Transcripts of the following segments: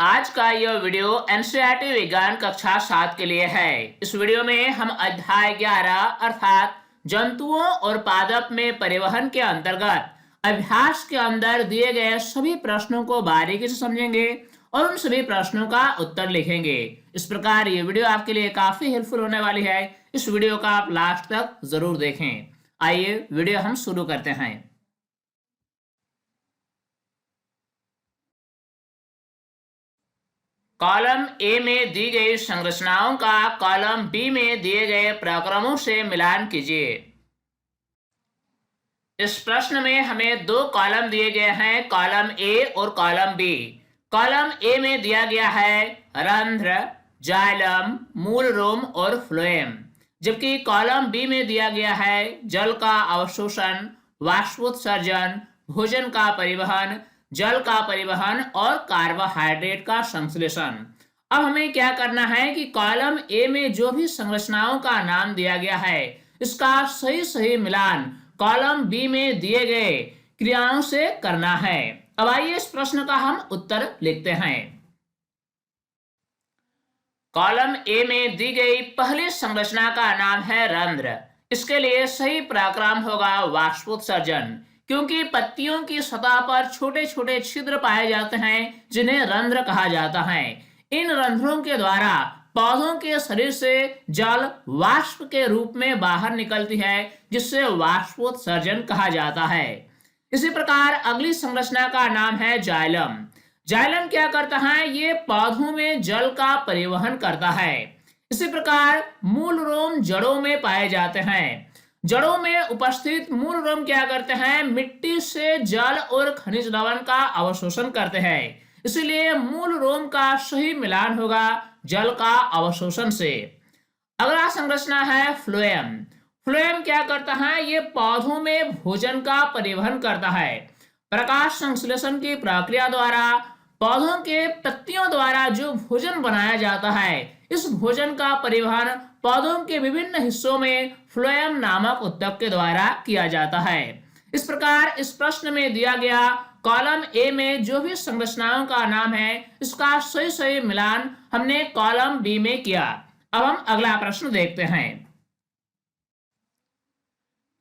आज का यह वीडियो एनसीईआरटी विज्ञान कक्षा 7 के लिए है। इस वीडियो में हम अध्याय 11 अर्थात जंतुओं और पादप में परिवहन के अंतर्गत अभ्यास के अंदर दिए गए सभी प्रश्नों को बारीकी से समझेंगे और उन सभी प्रश्नों का उत्तर लिखेंगे। इस प्रकार ये वीडियो आपके लिए काफी हेल्पफुल होने वाली है। इस वीडियो का आप लास्ट तक जरूर देखें। आइए वीडियो हम शुरू करते हैं। कॉलम ए में दी गई संरचनाओं का कॉलम बी में दिए गए प्रक्रमों से मिलान कीजिए। इस प्रश्न में हमें दो कॉलम दिए गए हैं, कॉलम ए और कॉलम बी। कॉलम ए में दिया गया है रंध्र, जाइलम, मूल रोम और फ्लोएम, जबकि कॉलम बी में दिया गया है जल का अवशोषण, वाष्पोत्सर्जन, भोजन का परिवहन, जल का परिवहन और कार्बोहाइड्रेट का संश्लेषण। अब हमें क्या करना है कि कॉलम ए में जो भी संरचनाओं का नाम दिया गया है इसका सही सही मिलान कॉलम बी में दिए गए क्रियाओं से करना है। अब आइए इस प्रश्न का हम उत्तर लिखते हैं। कॉलम ए में दी गई पहली संरचना का नाम है रंध्र। इसके लिए सही पराक्रम होगा वाष्पोत्सर्जन, क्योंकि पत्तियों की सतह पर छोटे छोटे छिद्र पाए जाते हैं जिन्हें रंध्र कहा जाता है। इन रंध्रों के द्वारा पौधों के शरीर से जल वाष्प के रूप में बाहर निकलती है, जिससे वाष्पोत्सर्जन कहा जाता है। इसी प्रकार अगली संरचना का नाम है जाइलम। जाइलम क्या करता है? ये पौधों में जल का परिवहन करता है। इसी प्रकार मूल रोम जड़ों में पाए जाते हैं। जड़ों में उपस्थित मूल रोम क्या करते हैं? मिट्टी से जल और खनिज लवण का अवशोषण करते हैं। इसलिए मूल रोम का सही मिलान होगा जल का अवशोषण से। अगला संरचना है फ्लोएम। फ्लोएम क्या करता है? ये पौधों में भोजन का परिवहन करता है। प्रकाश संश्लेषण की प्रक्रिया द्वारा पौधों के पत्तियों द्वारा जो भोजन बनाया जाता है, इस भोजन का परिवहन पौधों के विभिन्न हिस्सों में फ्लोएम नामक ऊतक के द्वारा किया जाता है। इस प्रकार इस प्रश्न में दिया गया कॉलम ए में जो भी संरचनाओं का नाम है इसका सही सही मिलान हमने कॉलम बी में किया। अब हम अगला प्रश्न देखते हैं।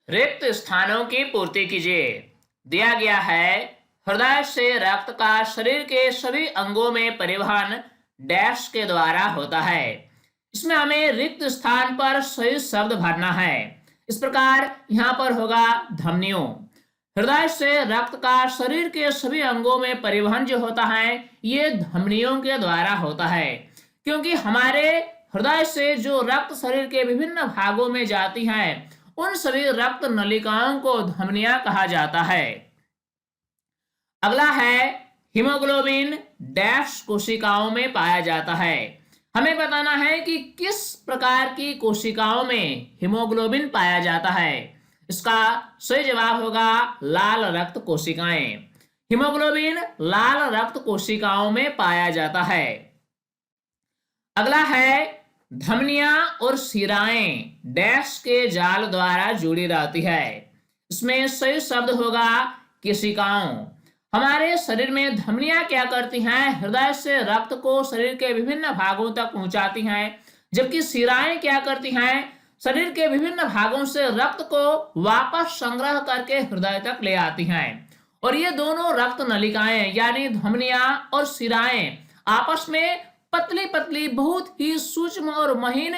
रिक्त स्थानों की पूर्ति कीजिए। दिया गया है हृदय से रक्त का शरीर के सभी अंगों में परिवहन डैश के द्वारा होता है। इसमें हमें रिक्त स्थान पर सही शब्द भरना है। इस प्रकार यहां पर होगा धमनियों। हृदय से रक्त का शरीर के सभी अंगों में परिवहन जो होता है ये धमनियों के द्वारा होता है, क्योंकि हमारे हृदय से जो रक्त शरीर के विभिन्न भागों में जाती है उन सभी रक्त नलिकाओं को धमनियां कहा जाता है। अगला है हीमोग्लोबिन डैश कोशिकाओं में पाया जाता है। हमें बताना है कि किस प्रकार की कोशिकाओं में हीमोग्लोबिन पाया जाता है। इसका सही जवाब होगा लाल रक्त कोशिकाएं। हीमोग्लोबिन लाल रक्त कोशिकाओं में पाया जाता है। अगला है धमनियां और शिराएं डैश के जाल द्वारा जुड़ी रहती है। इसमें सही शब्द होगा केशिकाओं। हमारे शरीर में धमनियां क्या करती हैं? हृदय से रक्त को शरीर के विभिन्न भागों तक पहुंचाती हैं, जबकि शिराएं क्या करती हैं? शरीर के विभिन्न भागों से रक्त को वापस संग्रह करके हृदय तक ले आती हैं। और ये दोनों रक्त नलिकाएं यानी धमनियां और शिराएं आपस में पतली पतली बहुत ही सूक्ष्म और महीन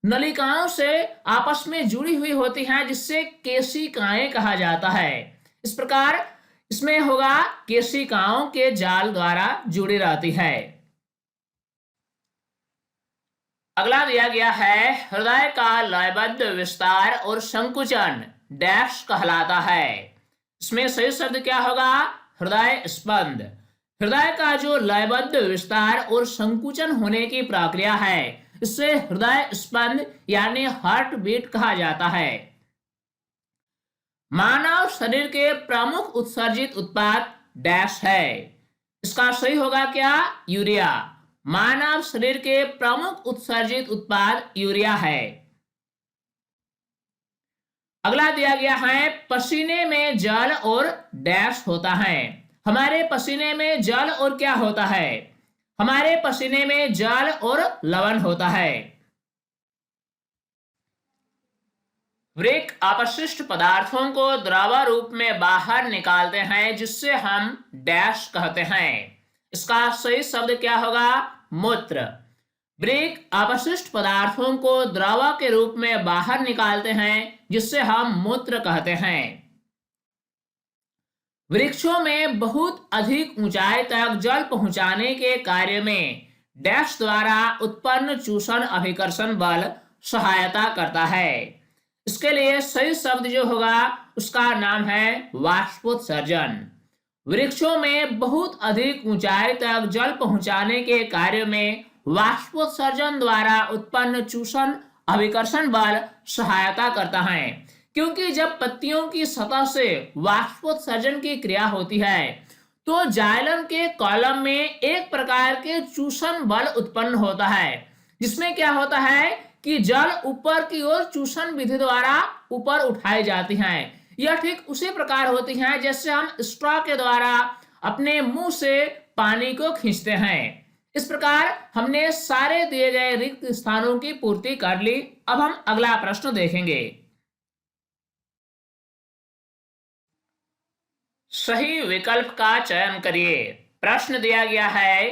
नलिकाओं से आपस में जुड़ी हुई होती हैं, जिससे केशिकाएं कहा जाता है। इस प्रकार इसमें होगा केशिकाओं के जाल द्वारा जुड़ी रहती है। अगला दिया गया है हृदय का लयबद्ध विस्तार और संकुचन डैश कहलाता है। इसमें सही शब्द क्या होगा? हृदय स्पंद। हृदय का जो लयबद्ध विस्तार और संकुचन होने की प्रक्रिया है इससे हृदय स्पंद यानी हार्ट बीट कहा जाता है। मानव शरीर के प्रमुख उत्सर्जित उत्पाद डैश है। इसका सही होगा क्या? यूरिया। मानव शरीर के प्रमुख उत्सर्जित उत्पाद यूरिया है। अगला दिया गया है पसीने में जल और डैश होता है। हमारे पसीने में जल और क्या होता है? हमारे पसीने में जल और लवण होता है। वृक्क अपशिष्ट पदार्थों को द्रव रूप में बाहर निकालते हैं, जिससे हम डैश कहते हैं। इसका सही शब्द क्या होगा? मूत्र। वृक्क अपशिष्ट पदार्थों को द्रव के रूप में बाहर निकालते हैं, जिससे हम मूत्र कहते हैं। वृक्षों में बहुत अधिक ऊंचाई तक जल पहुंचाने के कार्य में डैश द्वारा उत्पन्न चूषण अभिकर्षण बल सहायता करता है। इसके लिए सही शब्द जो होगा उसका नाम है वाष्पोत्सर्जन। वृक्षों में बहुत अधिक ऊंचाई तक जल पहुंचाने के कार्य में वाष्पोत्सर्जन द्वारा उत्पन्न चूषण अभिकर्षण बल सहायता करता है, क्योंकि जब पत्तियों की सतह से वाष्पोत्सर्जन की क्रिया होती है तो जाइलम के कॉलम में एक प्रकार के चूषण बल उत्पन्न होता है, जिसमें क्या होता है कि जल ऊपर की ओर चूषण विधि द्वारा ऊपर उठाई जाती है। यह ठीक उसी प्रकार होती है जैसे हम स्ट्रॉ के द्वारा अपने मुंह से पानी को खींचते हैं। इस प्रकार हमने सारे दिए गए रिक्त स्थानों की पूर्ति कर ली। अब हम अगला प्रश्न देखेंगे। सही विकल्प का चयन करिए। प्रश्न दिया गया है,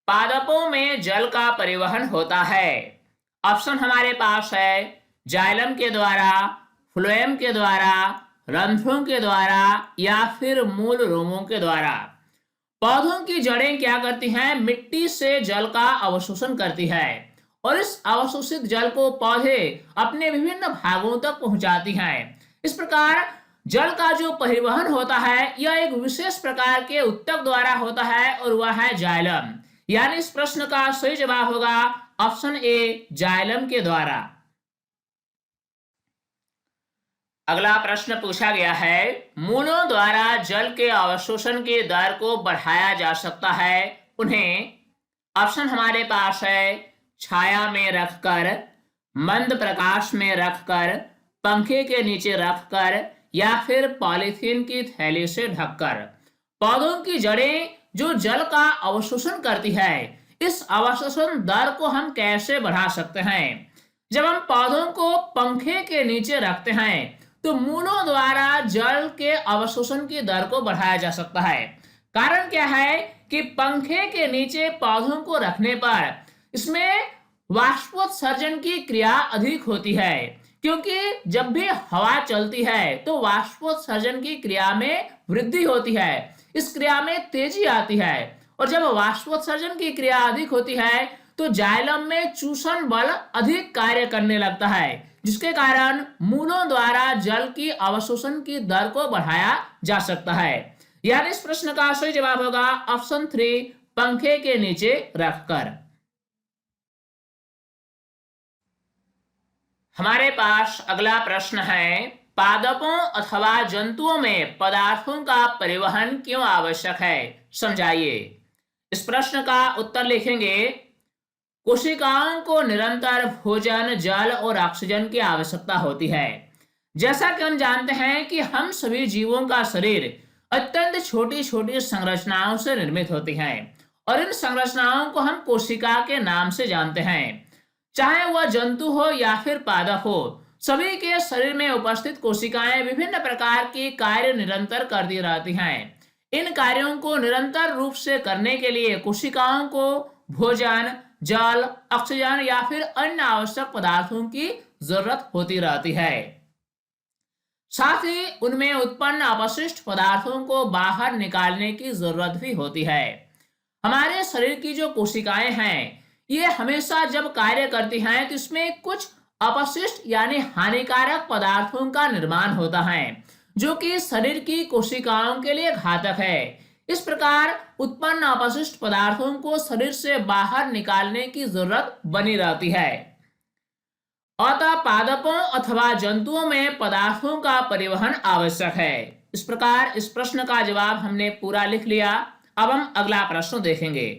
पादपों में जल का परिवहन होता है। ऑप्शन हमारे पास है जाइलम के द्वारा, फ्लोएम के द्वारा, रंध्रों के द्वारा या फिर मूल रोमों के द्वारा। पौधों की जड़ें क्या करती हैं? मिट्टी से जल का अवशोषण करती है और इस अवशोषित जल को पौधे अपने विभिन्न भागों तक पहुंचाती हैं। इस प्रकार जल का जो परिवहन होता है यह एक विशेष प्रकार के उत्तक द्वारा होता है और वह है जाइलम। यानी इस प्रश्न का सही जवाब होगा ऑप्शन ए, जाइलम के द्वारा। अगला प्रश्न पूछा गया है, मूलों द्वारा जल के अवशोषण की दर को बढ़ाया जा सकता है। उन्हें ऑप्शन हमारे पास है छाया में रखकर, मंद प्रकाश में रखकर, पंखे के नीचे रखकर या फिर पॉलीथीन की थैली से ढककर। पौधों की जड़ें जो जल का अवशोषण करती है, इस अवशोषण दर को हम कैसे बढ़ा सकते हैं? जब हम पौधों को पंखे के नीचे रखते हैं तो मूलों द्वारा जल के अवशोषण की दर को बढ़ाया जा सकता है। कारण क्या है कि पंखे के नीचे पौधों को रखने पर इसमें वाष्पोत्सर्जन की क्रिया अधिक होती है, क्योंकि जब भी हवा चलती है तो वाष्पोत्सर्जन की क्रिया में वृद्धि होती है, इस क्रिया में तेजी आती है और जब वाष्पोत्सर्जन की क्रिया अधिक होती है तो जाइलम में चूषण बल अधिक कार्य करने लगता है, जिसके कारण मूलों द्वारा जल की अवशोषण की दर को बढ़ाया जा सकता है। यानी इस प्रश्न का सही जवाब होगा ऑप्शन 3, पंखे के नीचे रखकर। हमारे पास अगला प्रश्न है, पादपों अथवा जंतुओं में पदार्थों का परिवहन क्यों आवश्यक है? समझाइए। इस प्रश्न का उत्तर लिखेंगे, कोशिकाओं को निरंतर भोजन, जल और ऑक्सीजन की आवश्यकता होती है। जैसा कि हम जानते हैं कि हम सभी जीवों का शरीर अत्यंत छोटी छोटी संरचनाओं से निर्मित होती है और इन संरचनाओं को हम कोशिका के नाम से जानते हैं। चाहे वह जंतु हो या फिर पादप हो, सभी के शरीर में उपस्थित कोशिकाएं विभिन्न प्रकार के कार्य निरंतर करती रहती हैं। इन कार्यों को निरंतर रूप से करने के लिए कोशिकाओं को भोजन, जल, ऑक्सीजन या फिर अन्य आवश्यक पदार्थों की जरूरत होती रहती है। साथ ही उनमें उत्पन्न अपशिष्ट पदार्थों को बाहर निकालने की जरूरत भी होती है। हमारे शरीर की जो कोशिकाएं हैं ये हमेशा जब कार्य करती हैं तो इसमें कुछ अपशिष्ट यानी हानिकारक पदार्थों का निर्माण होता है, जो कि शरीर की कोशिकाओं के लिए घातक है। इस प्रकार उत्पन्न अपशिष्ट पदार्थों को शरीर से बाहर निकालने की जरूरत बनी रहती है। अतः पादपों अथवा जंतुओं में पदार्थों का परिवहन आवश्यक है। इस प्रकार इस प्रश्न का जवाब हमने पूरा लिख लिया। अब हम अगला प्रश्न देखेंगे।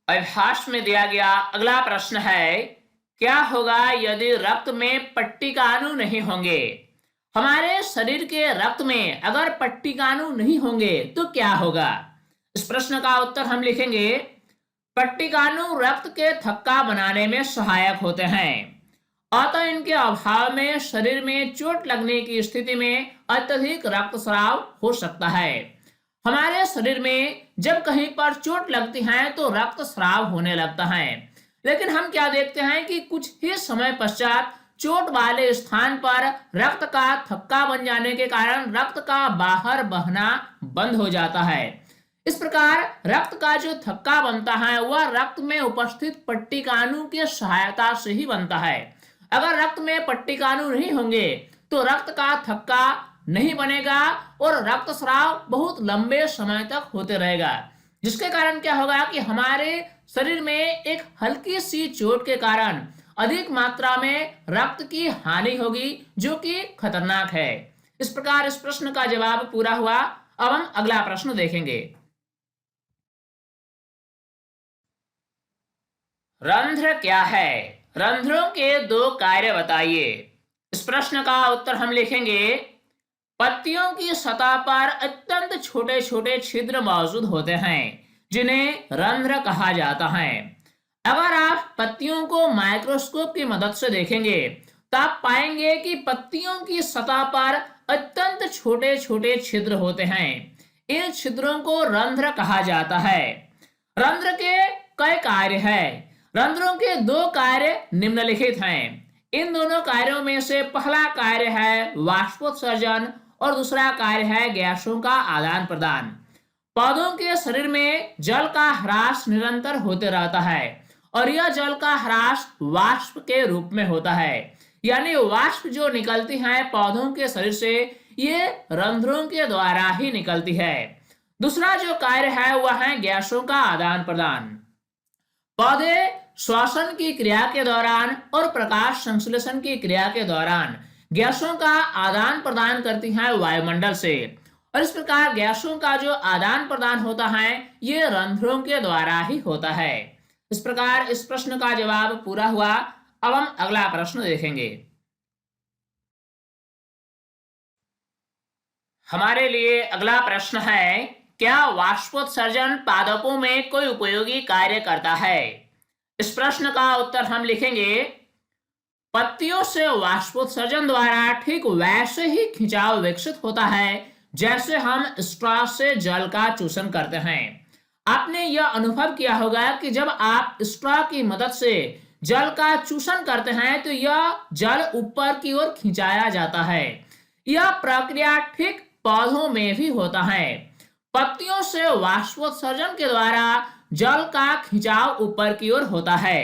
अभ्यास में दिया गया अगला प्रश्न है, क्या होगा यदि रक्त में पट्टिकाणु नहीं होंगे? हमारे शरीर के रक्त में अगर पट्टिकाणु नहीं होंगे तो क्या होगा? इस प्रश्न का उत्तर हम लिखेंगे, पट्टिकाणु रक्त के थक्का बनाने में सहायक होते हैं, अतः इनके अभाव में शरीर में चोट लगने की स्थिति में अत्यधिक रक्तस्राव हो सकता है। हमारे शरीर में जब कहीं पर चोट लगती है तो रक्तस्राव होने लगता है, लेकिन हम क्या देखते हैं कि कुछ ही समय पश्चात चोट वाले स्थान पर रक्त का थक्का बन जाने के कारण रक्त का बाहर बहना बंद हो जाता है। इस प्रकार रक्त का जो थक्का बनता है वह रक्त में उपस्थित पट्टिकाणु की सहायता से ही बनता है। अगर रक्त में पट्टिकाणु नहीं होंगे तो रक्त का थक्का नहीं बनेगा और रक्तस्राव बहुत लंबे समय तक होते रहेगा, जिसके कारण क्या होगा कि हमारे शरीर में एक हल्की सी चोट के कारण अधिक मात्रा में रक्त की हानि होगी, जो कि खतरनाक है। इस प्रकार इस प्रश्न का जवाब पूरा हुआ। अब हम अगला प्रश्न देखेंगे। रंध्र क्या है? रंध्रों के दो कार्य बताइए। इस प्रश्न का उत्तर हम लिखेंगे, पत्तियों की सतह पर अत्यंत छोटे छोटे छिद्र मौजूद होते हैं जिन्हें रंध्र कहा जाता है। अगर आप पत्तियों को माइक्रोस्कोप की मदद से देखेंगे तो आप पाएंगे कि पत्तियों की सतह पर अत्यंत छोटे छोटे छिद्र होते हैं। इन छिद्रों को रंध्र कहा जाता है। रंध्र के कई कार्य हैं। रंध्रों के दो कार्य निम्नलिखित हैं। इन दोनों कार्यों में से पहला कार्य है वाष्पोत्सर्जन और दूसरा कार्य है गैसों का आदान प्रदान। पौधों के शरीर में जल का ह्रास निरंतर होते रहता है और यह जल का ह्रास वाष्प के रूप में होता है, यानी वाष्प जो निकलती है पौधों के शरीर से ये रंध्रों के द्वारा ही निकलती है। दूसरा जो कार्य है वह है गैसों का आदान प्रदान। पौधे श्वसन की क्रिया के दौरान और प्रकाश संश्लेषण की क्रिया के दौरान गैसों का आदान प्रदान करती हैं वायुमंडल से, और इस प्रकार गैसों का जो आदान प्रदान होता है ये रंध्रों के द्वारा ही होता है। इस प्रकार इस प्रश्न का जवाब पूरा हुआ। अब हम अगला प्रश्न देखेंगे। हमारे लिए अगला प्रश्न है, क्या वाष्पोत्सर्जन पादपों में कोई उपयोगी कार्य करता है? इस प्रश्न का उत्तर हम लिखेंगे, पत्तियों से वाष्पोत्सर्जन द्वारा ठीक वैसे ही खिंचाव विकसित होता है जैसे हम स्ट्रॉ से जल का चूषण करते हैं। आपने यह अनुभव किया होगा कि जब आप स्ट्रॉ की मदद से जल का चूषण करते हैं तो यह जल ऊपर की ओर खिंचाया जाता है। यह प्रक्रिया ठीक पौधों में भी होता है। पत्तियों से वाष्पोत्सर्जन के द्वारा जल का खिंचाव ऊपर की ओर होता है।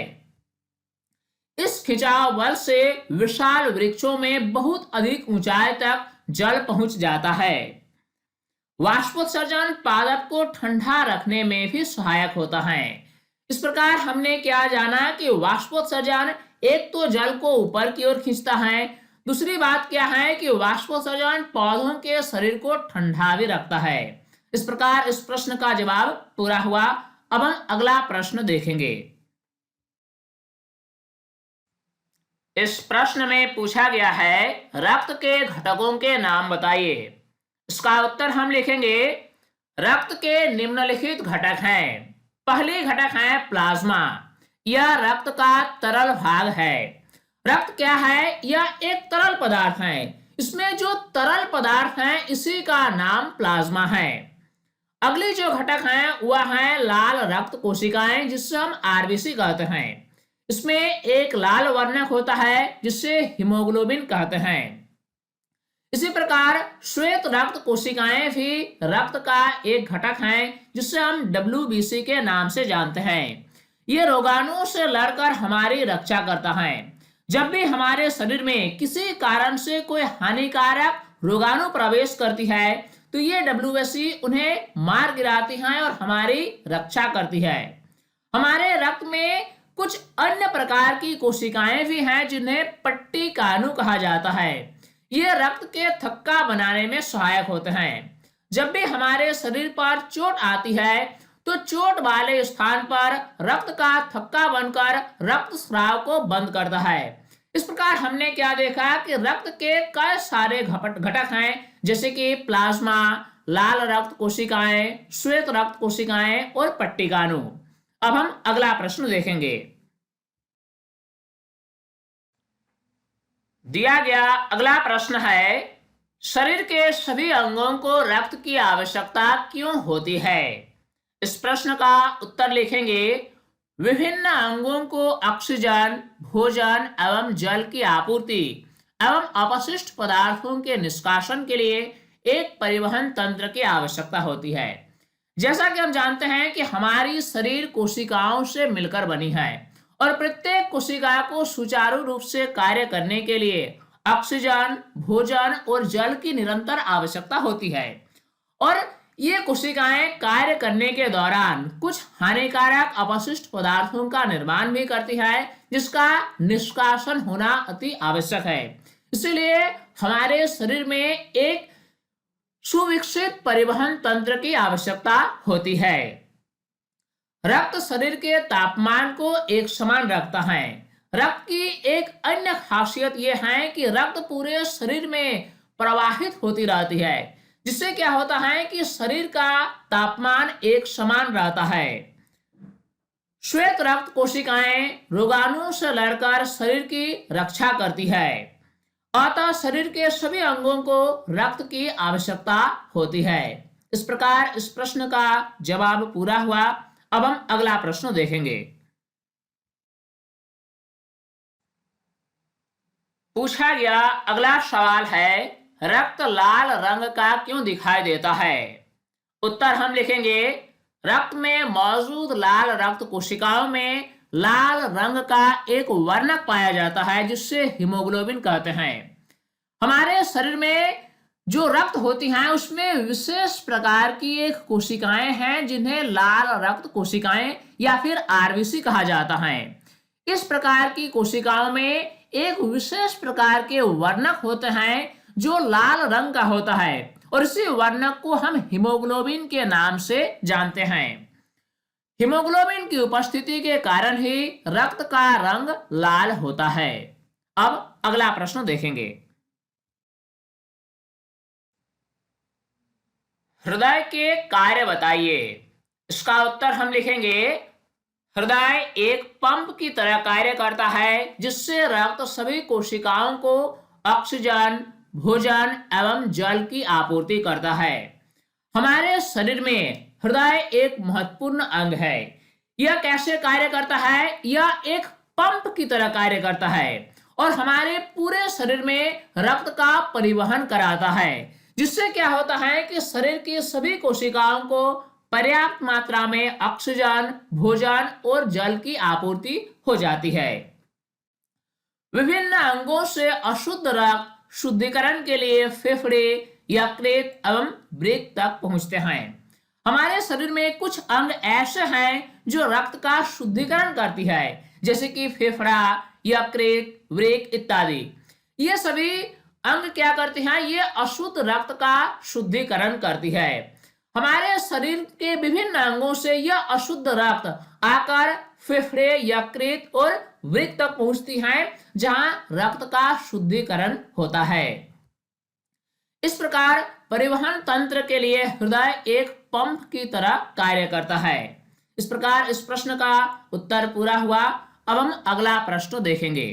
इस खिंचाव बल से विशाल वृक्षों में बहुत अधिक ऊंचाई तक जल पहुंच जाता है। वाष्पोत्सर्जन पादप को ठंडा रखने में भी सहायक होता है। इस प्रकार हमने क्या जाना कि वाष्पोत्सर्जन एक तो जल को ऊपर की ओर खींचता है, दूसरी बात क्या है कि वाष्पोत्सर्जन पौधों के शरीर को ठंडा भी रखता है। इस प्रकार इस प्रश्न का जवाब पूरा हुआ। अब हम अगला प्रश्न देखेंगे। इस प्रश्न में पूछा गया है, रक्त के घटकों के नाम बताइए। इसका उत्तर हम लिखेंगे, रक्त के निम्नलिखित घटक हैं। पहले घटक है प्लाज्मा। यह रक्त का तरल भाग है। रक्त क्या है? यह एक तरल पदार्थ है। इसमें जो तरल पदार्थ है इसी का नाम प्लाज्मा है। अगली जो घटक है वह है लाल रक्त कोशिकाएं, जिससे हम आरबीसी कहते हैं। इसमें एक लाल वर्णक होता है जिसे हीमोग्लोबिन कहते हैं। इसी प्रकार श्वेत रक्त कोशिकाएं भी रक्त का एक घटक है जिसे हम WBC के नाम से जानते हैं। ये रोगाणुओं से लड़कर हमारी रक्षा करता है। जब भी हमारे शरीर में किसी कारण से कोई हानिकारक रोगाणु प्रवेश करती है तो ये WBC उन्हें मार गिराती है और हमारी रक्षा करती है। हमारे रक्त में कुछ अन्य प्रकार की कोशिकाएं भी हैं जिन्हें पट्टिकाणु कहा जाता है। ये रक्त के थक्का बनाने में सहायक होते हैं। जब भी हमारे शरीर पर चोट आती है तो चोट वाले स्थान पर रक्त का थक्का बनकर रक्तस्राव को बंद करता है। इस प्रकार हमने क्या देखा कि रक्त के कई सारे घटक हैं, जैसे कि प्लाज्मा, लाल रक्त कोशिकाएं, श्वेत रक्त कोशिकाएं और पट्टिकाणु। अब हम अगला प्रश्न देखेंगे। दिया गया अगला प्रश्न है, शरीर के सभी अंगों को रक्त की आवश्यकता क्यों होती है? इस प्रश्न का उत्तर लिखेंगे, विभिन्न अंगों को ऑक्सीजन, भोजन एवं जल की आपूर्ति एवं अपशिष्ट पदार्थों के निष्कासन के लिए एक परिवहन तंत्र की आवश्यकता होती है। जैसा कि हम जानते हैं कि हमारी शरीर कोशिकाओं से मिलकर बनी है और प्रत्येक कोशिका को सुचारू रूप से कार्य करने के लिए ऑक्सीजन, भोजन और जल की निरंतर आवश्यकता होती है। और ये कोशिकाएं कार्य करने के दौरान कुछ हानिकारक अपशिष्ट पदार्थों का निर्माण भी करती है, जिसका निष्कासन होना अति आवश्यक है। इसलिए हमारे शरीर में एक सुविकसित परिवहन तंत्र की आवश्यकता होती है। रक्त शरीर के तापमान को एक समान रखता है। रक्त की एक अन्य खासियत यह है कि रक्त पूरे शरीर में प्रवाहित होती रहती है, जिससे क्या होता है कि शरीर का तापमान एक समान रहता है। श्वेत रक्त कोशिकाएं रोगाणुओं से लड़कर शरीर की रक्षा करती है, अतः शरीर के सभी अंगों को रक्त की आवश्यकता होती है। इस प्रकार इस प्रश्न का जवाब पूरा हुआ। अब हम अगला प्रश्न देखेंगे। पूछा गया अगला सवाल है, रक्त लाल रंग का क्यों दिखाई देता है? उत्तर हम लिखेंगे, रक्त में मौजूद लाल रक्त कोशिकाओं में लाल रंग का एक वर्णक पाया जाता है, जिससे हीमोग्लोबिन कहते हैं। हमारे शरीर में जो रक्त होती हैं उसमें विशेष प्रकार की एक कोशिकाएं हैं, जिन्हें लाल रक्त कोशिकाएं या फिर आरबीसी कहा जाता है। इस प्रकार की कोशिकाओं में एक विशेष प्रकार के वर्णक होते हैं जो लाल रंग का होता है, और इसी वर्णक को हम हीमोग्लोबिन के नाम से जानते हैं। हीमोग्लोबिन की उपस्थिति के कारण ही रक्त का रंग लाल होता है। अब अगला प्रश्न देखेंगे। हृदय के कार्य बताइए। इसका उत्तर हम लिखेंगे, हृदय एक पंप की तरह कार्य करता है, जिससे रक्त सभी कोशिकाओं को ऑक्सीजन, भोजन एवं जल की आपूर्ति करता है। हमारे शरीर में हृदय एक महत्वपूर्ण अंग है। यह कैसे कार्य करता है? यह एक पंप की तरह कार्य करता है और हमारे पूरे शरीर में रक्त का परिवहन कराता है, जिससे क्या होता है कि शरीर की सभी कोशिकाओं को पर्याप्त मात्रा में ऑक्सीजन, भोजन और जल की आपूर्ति हो जाती है। विभिन्न अंगों से अशुद्ध रक्त शुद्धिकरण के लिए फेफड़े, यकृत एवं वृक्क तक पहुंचते हैं। हमारे शरीर में कुछ अंग ऐसे हैं जो रक्त का शुद्धिकरण करती है, जैसे कि फेफड़ा, यकृत, वृक्क इत्यादि। ये सभी अंग क्या करते हैं? ये अशुद्ध रक्त का शुद्धिकरण करती है। हमारे शरीर के विभिन्न अंगों से यह अशुद्ध रक्त आकर फेफड़े, यकृत और वृक्क तक पहुंचती है, जहां रक्त का शुद्धिकरण होता है। इस प्रकार परिवहन तंत्र के लिए हृदय एक पंप की तरह कार्य करता है। इस प्रकार इस प्रश्न का उत्तर पूरा हुआ। अब हम अगला प्रश्न देखेंगे।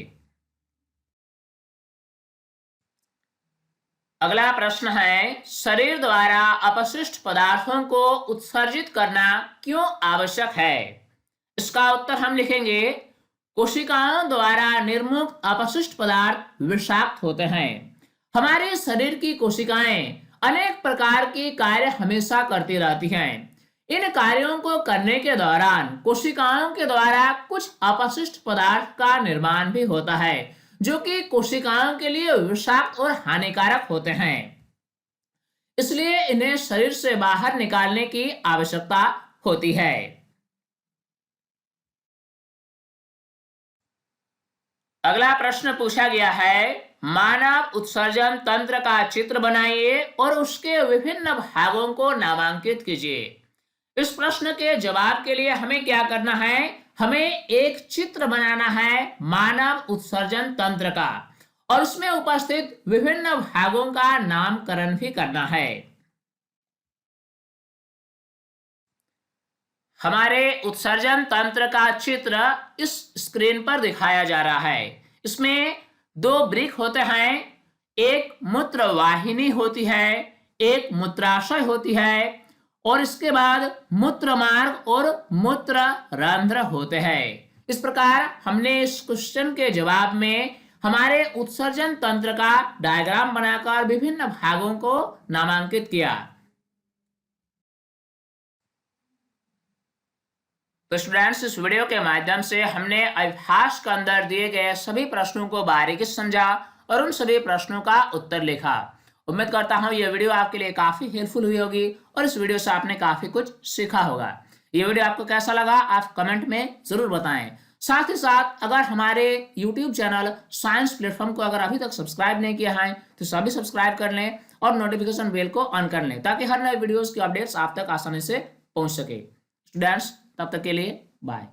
अगला प्रश्न है, शरीर द्वारा अपशिष्ट पदार्थों को उत्सर्जित करना क्यों आवश्यक है? इसका उत्तर हम लिखेंगे, कोशिकाओं द्वारा निर्मुक्त अपशिष्ट पदार्थ विषाक्त होते हैं। हमारे शरीर की कोशिकाएं अनेक प्रकार के कार्य हमेशा करती रहती हैं। इन कार्यों को करने के दौरान कोशिकाओं के द्वारा कुछ अपशिष्ट पदार्थ का निर्माण भी होता है, जो कि कोशिकाओं के लिए विषाक्त और हानिकारक होते हैं। इसलिए इन्हें शरीर से बाहर निकालने की आवश्यकता होती है। अगला प्रश्न पूछा गया है, मानव उत्सर्जन तंत्र का चित्र बनाइए और उसके विभिन्न भागों को नामांकित कीजिए। इस प्रश्न के जवाब के लिए हमें क्या करना है? हमें एक चित्र बनाना है मानव उत्सर्जन तंत्र का और उसमें उपस्थित विभिन्न भागों का नामकरण भी करना है। हमारे उत्सर्जन तंत्र का चित्र इस स्क्रीन पर दिखाया जा रहा है। इसमें दो वृक्क होते हैं, एक मूत्र वाहिनी होती है, एक मूत्राशय होती है और इसके बाद मूत्र मार्ग और मूत्र रंध्र होते हैं। इस प्रकार हमने इस क्वेश्चन के जवाब में हमारे उत्सर्जन तंत्र का डायग्राम बनाकर विभिन्न भागों को नामांकित किया। तो स्टूडेंट्स, इस वीडियो के माध्यम से हमने अभ्यास के अंदर दिए गए सभी प्रश्नों को बारीकी से समझा और उन सभी प्रश्नों का उत्तर लिखा। उम्मीद करता हूं यह वीडियो आपके लिए काफी हेल्पफुल हुई होगी और इस वीडियो से आपने काफी कुछ सीखा होगा। ये वीडियो आपको कैसा लगा आप कमेंट में जरूर बताएं। साथ ही साथ अगर हमारे YouTube चैनल साइंस प्लेटफॉर्म को अगर अभी तक सब्सक्राइब नहीं किया है तो सभी सब्सक्राइब कर लें और नोटिफिकेशन बेल को ऑन कर लें ताकि हर नए वीडियोस की अपडेट्स आप तक आसानी से पहुंच सके। स्टूडेंट्स, तब तक के लिए बाय।